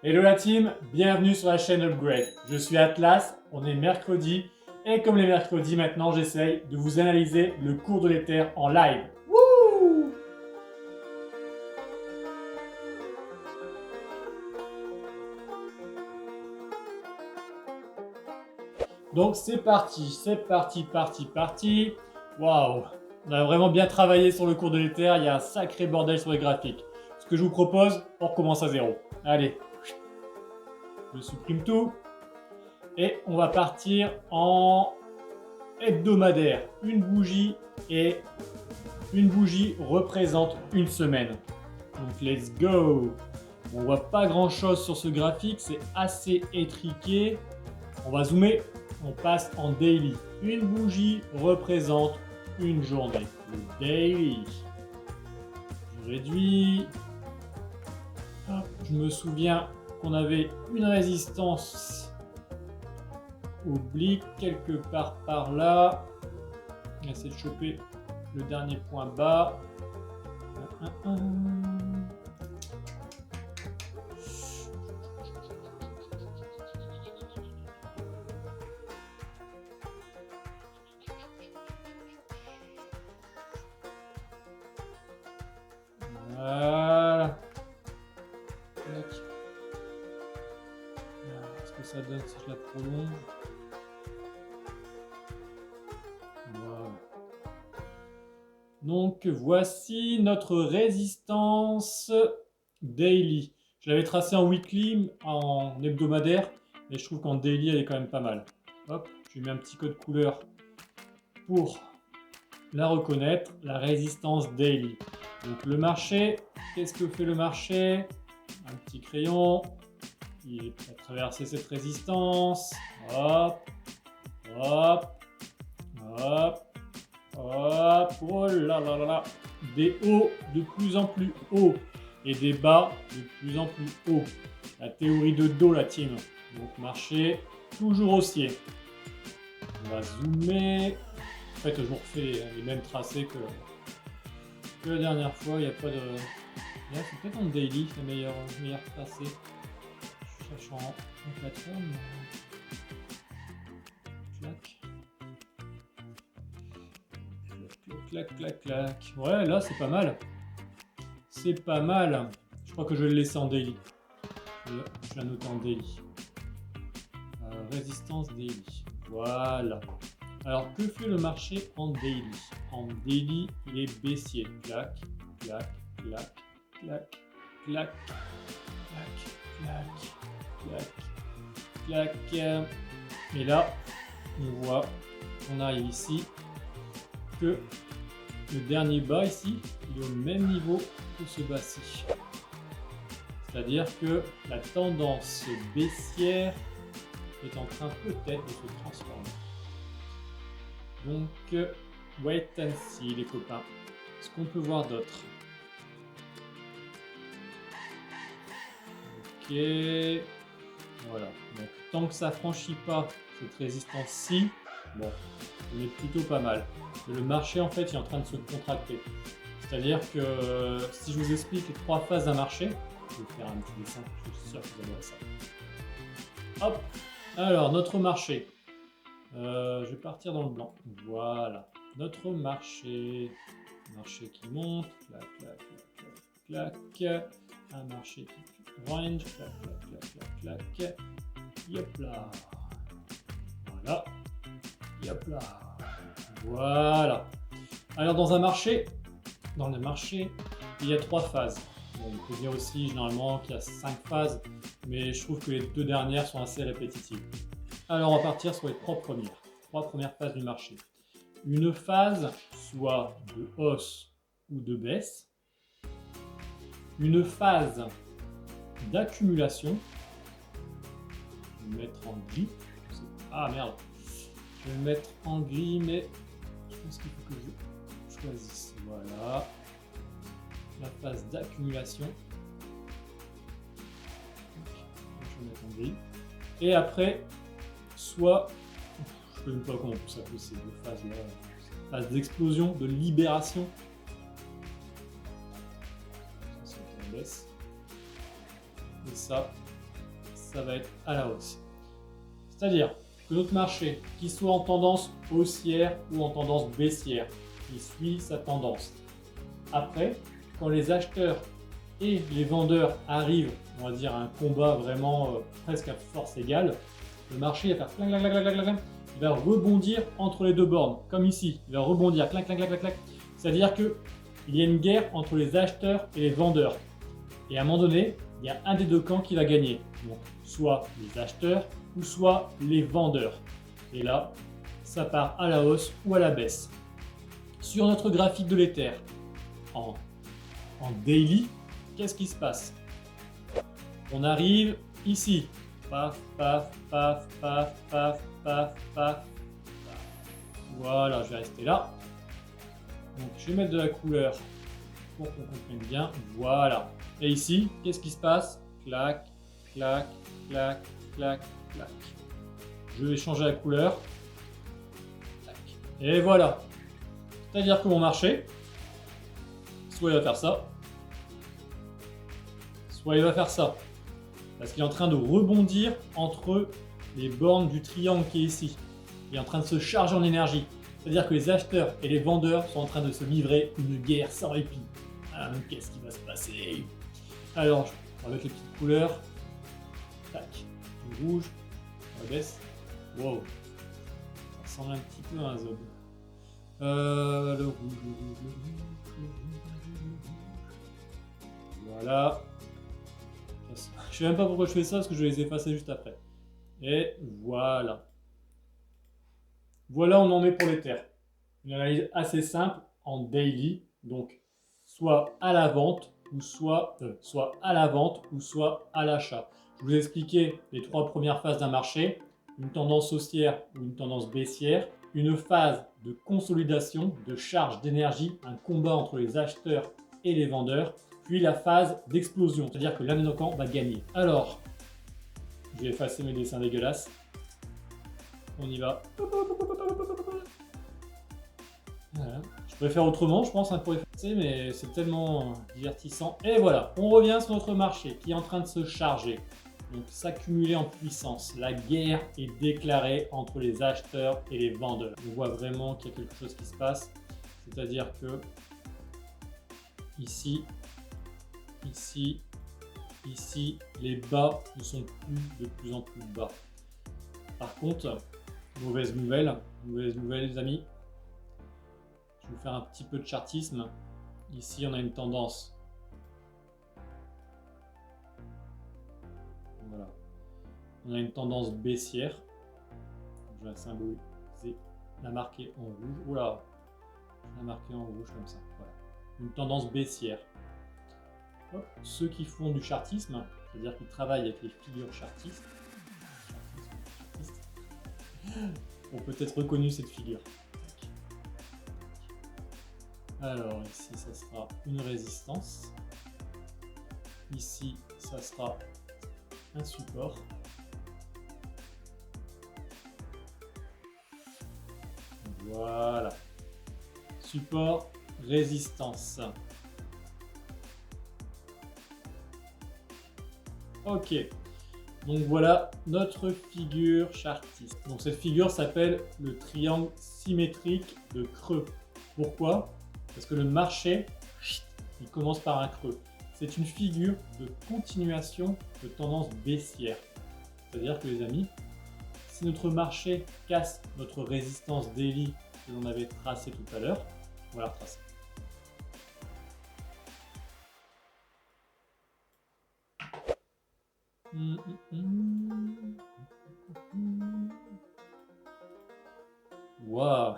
Hello la team, bienvenue sur la chaîne Upgrade. Je suis Atlas, on est mercredi et comme les mercredis maintenant j'essaye de vous analyser le cours de l'Ether en live. Wouh! Donc c'est parti. Waouh! On a vraiment bien travaillé sur le cours de l'Ether, il y a un sacré bordel sur les graphiques. Ce que je vous propose, on recommence à zéro. Allez, je supprime tout. Et on va partir en hebdomadaire. Une bougie représente une semaine. Donc let's go. On voit pas grand chose sur ce graphique, c'est assez étriqué. On va zoomer, on passe en daily. Une bougie représente une journée. Le daily. Je réduis. Hop, je me souviens qu'on avait une résistance oblique quelque part par là. On va essayer de choper le dernier point bas. Voilà. Qu'est-ce que ça donne si je la prolonge? Voilà. Donc voici notre résistance daily. Je l'avais tracée en weekly, en hebdomadaire, mais je trouve qu'en daily elle est quand même pas mal. Hop, je lui mets un petit code couleur pour la reconnaître, la résistance daily. Donc le marché, qu'est-ce que fait le marché? Un petit crayon, il a traversé cette résistance, hop, hop, hop, hop, oh là là là là, des hauts de plus en plus hauts et des bas de plus en plus hauts. La théorie de dos, la team. Donc marché toujours haussier. On va zoomer. En fait, je vous refais les mêmes tracés que la dernière fois. Il n'y a pas de. Là, c'est peut-être en daily, le meilleur tracé. Je cherche en plateforme. Clac. Clac, clac, clac. Ouais, là, c'est pas mal. C'est pas mal. Je crois que je vais le laisser en daily. Je la note en daily. Résistance daily. Voilà. Alors, que fait le marché en daily? En daily, il est baissier. Clac, clac, clac, clac, clac, clac, clac, clac, clac. Et là, on voit, on arrive ici, que le dernier bas ici, il est au même niveau que ce bas-ci. C'est-à-dire que la tendance baissière est en train peut-être de se transformer. Donc, wait and see les copains. Ce qu'on peut voir d'autre. Ok. Voilà. Donc, tant que ça franchit pas cette résistance-ci, bon, on est plutôt pas mal. Mais le marché, en fait, il est en train de se contracter. C'est-à-dire que si je vous explique les trois phases d'un marché, je vais faire un petit dessin, je suis sûr que vous adorez ça. Hop. Alors, notre marché. Je vais partir dans le blanc. Voilà. Notre marché. Marché qui monte. Clac, clac, clac, clac, clac. Un marché qui range. Clac, clac, clac, clac, clac. Yop là. Voilà. Yop là. Voilà. Alors, dans le marché, il y a trois phases. Bon, on peut dire aussi généralement qu'il y a 5 phases, mais je trouve que les deux dernières sont assez répétitives. Alors on va partir sur les trois premières phases du marché. Une phase soit de hausse ou de baisse. Une phase d'accumulation. Je vais le mettre en gris. Ah merde. Je vais le mettre en gris, mais je pense qu'il faut que je choisisse. Voilà. La phase d'accumulation. Je vais mettre en gris. Et après, soit, je ne sais même pas comment on peut s'appeler ces deux phases-là, phase d'explosion, de libération. Ça, c'est en baisse. Et ça, ça va être à la hausse. C'est-à-dire que notre marché, qu'il soit en tendance haussière ou en tendance baissière, il suit sa tendance. Après, quand les acheteurs et les vendeurs arrivent, on va dire, à un combat vraiment presque à force égale, le marché va faire clang, clang, clang, clang, clang, il va rebondir entre les deux bornes, comme ici. Il va rebondir, clac, clac, clac, clac, clac. C'est-à-dire qu'il y a une guerre entre les acheteurs et les vendeurs. Et à un moment donné, il y a un des deux camps qui va gagner. Donc, soit les acheteurs ou soit les vendeurs. Et là, ça part à la hausse ou à la baisse. Sur notre graphique de l'Ether, en daily, qu'est-ce qui se passe? On arrive ici. Paf, paf, paf, paf, paf, paf, paf. Voilà, je vais rester là. Donc, je vais mettre de la couleur pour qu'on comprenne bien. Voilà. Et ici, qu'est-ce qui se passe? Clac, clac, clac, clac, clac. Je vais changer la couleur. Tac. Et voilà. C'est-à-dire que mon marché, soit il va faire ça, soit il va faire ça. Parce qu'il est en train de rebondir entre les bornes du triangle qui est ici. Il est en train de se charger en énergie. C'est-à-dire que les acheteurs et les vendeurs sont en train de se livrer une guerre sans répit. Qu'est-ce qui va se passer? Alors, avec les petites couleurs. Tac. Le rouge. On baisse. Wow. Ça ressemble un petit peu à un zob. Le rouge. Voilà. Je sais même pas pourquoi je fais ça, parce que je vais les effacer juste après. Et voilà. Voilà, on en est pour l'Ether. Une analyse assez simple en daily, donc soit à la vente ou soit à la vente ou soit à l'achat. Je vous ai expliqué les trois premières phases d'un marché, une tendance haussière ou une tendance baissière, une phase de consolidation, de charge d'énergie, un combat entre les acheteurs et les vendeurs, puis la phase d'explosion, c'est-à-dire que l'un des camps va gagner. Alors, je vais effacer mes dessins dégueulasses. On y va. Voilà. Je préfère autrement, je pense, pour effacer, mais c'est tellement divertissant. Et voilà, on revient sur notre marché qui est en train de se charger, donc s'accumuler en puissance. La guerre est déclarée entre les acheteurs et les vendeurs. On voit vraiment qu'il y a quelque chose qui se passe, c'est-à-dire que ici, les bas ne sont plus de plus en plus bas. Par contre, mauvaise nouvelle les amis, je vais vous faire un petit peu de chartisme. Ici, on a une tendance. Voilà. On a une tendance baissière. Je vais la symboliser, la marquer en rouge. Oula, je vais la marquer en rouge comme ça. Voilà. Une tendance baissière. Hop. Ceux qui font du chartisme, c'est-à-dire qui travaillent avec les figures chartistes, ont peut-être reconnu cette figure. Alors ici, ça sera une résistance. Ici, ça sera un support. Voilà. Support, résistance. Ok. Donc voilà notre figure chartiste. Donc cette figure s'appelle le triangle symétrique de creux. Pourquoi? Parce que le marché, il commence par un creux. C'est une figure de continuation de tendance baissière. C'est-à-dire que les amis, si notre marché casse notre résistance daily que l'on avait tracée tout à l'heure, on va la retracer. Waouh.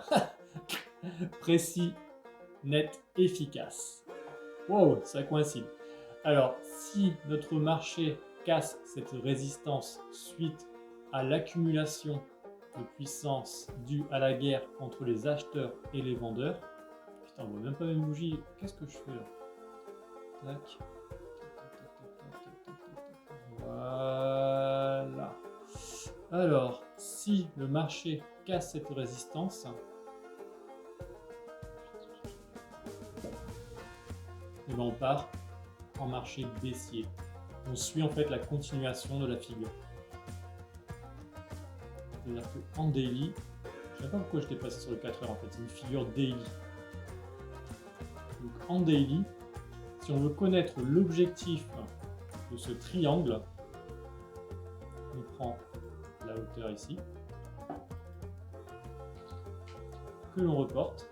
Précis, net, efficace. Wow, ça coïncide. Alors, si notre marché casse cette résistance suite à l'accumulation de puissance due à la guerre entre les acheteurs et les vendeurs, putain, on voit même pas mes bougies. Qu'est-ce que je fais là? Tac. Voilà. Alors, si le marché casse cette résistance, et ben on part en marché baissier. On suit en fait la continuation de la figure. C'est-à-dire qu'en daily, je ne sais pas pourquoi j'étais passé sur le 4 heures en fait, c'est une figure daily. Donc en daily, si on veut connaître l'objectif de ce triangle, on prend la hauteur ici, que l'on reporte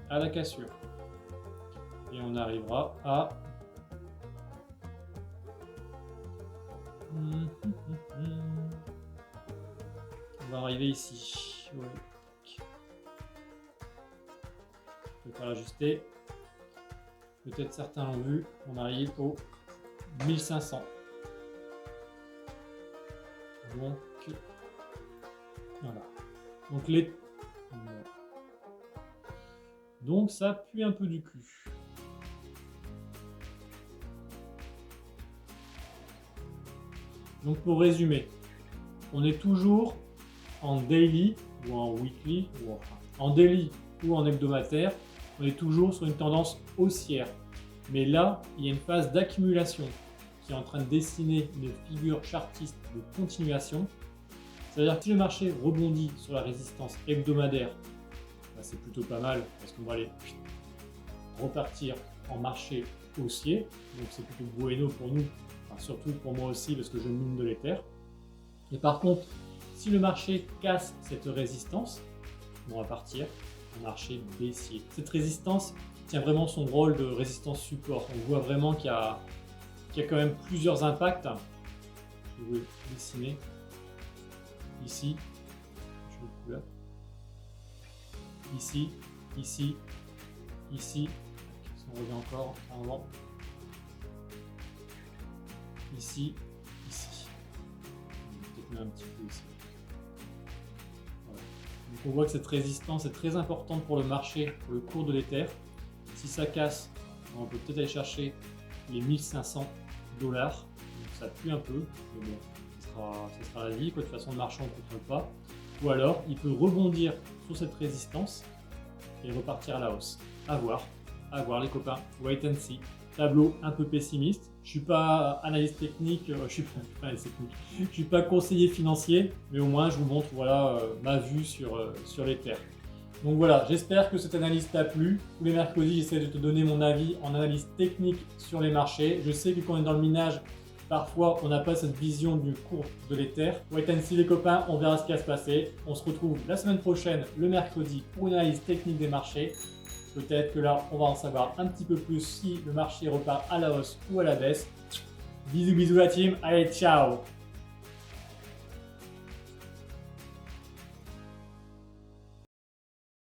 à la cassure. Et on arrivera à on va arriver ici. Ouais. Je vais pas l'ajuster. Peut-être certains l'ont vu. On arrive au 1500. Donc voilà. Donc ça pue un peu du cul. Donc pour résumer, on est toujours en daily ou en weekly, ou enfin en daily ou en hebdomadaire, on est toujours sur une tendance haussière. Mais là, il y a une phase d'accumulation qui est en train de dessiner une figure chartiste de continuation. C'est-à-dire que si le marché rebondit sur la résistance hebdomadaire, bah c'est plutôt pas mal parce qu'on va aller repartir en marché haussier. Donc c'est plutôt bueno pour nous, enfin, surtout pour moi aussi parce que je mine de l'Ether. Et par contre, si le marché casse cette résistance, on va partir en marché baissier. Cette résistance tient vraiment son rôle de résistance support. On voit vraiment qu'il y a quand même plusieurs impacts. Je vais dessiner ici, ici, ici, ici, si on revient encore en avant, ici, ici, peut-être même un petit peu ici. Voilà. Donc on voit que cette résistance est très importante pour le marché, pour le cours de l'Ether. Si ça casse, on peut peut-être aller chercher les 1500 $. Donc ça pue un peu, mais bon, ce sera la vie. De toute façon, le marché, on ne contrôle pas. Ou alors, il peut rebondir sur cette résistance et repartir à la hausse. À voir les copains. Wait and see. Tableau un peu pessimiste. Je suis pas analyste technique, je suis pas conseiller financier, mais au moins je vous montre voilà ma vue sur l'Ether. Donc voilà, j'espère que cette analyse t'a plu. Tous les mercredis, j'essaie de te donner mon avis en analyse technique sur les marchés. Je sais que quand on est dans le minage, parfois on n'a pas cette vision du cours de l'Ether. Wait and see les copains, on verra ce qui va se passer. On se retrouve la semaine prochaine, le mercredi, pour une analyse technique des marchés. Peut-être que là, on va en savoir un petit peu plus si le marché repart à la hausse ou à la baisse. Bisous bisous la team, allez ciao!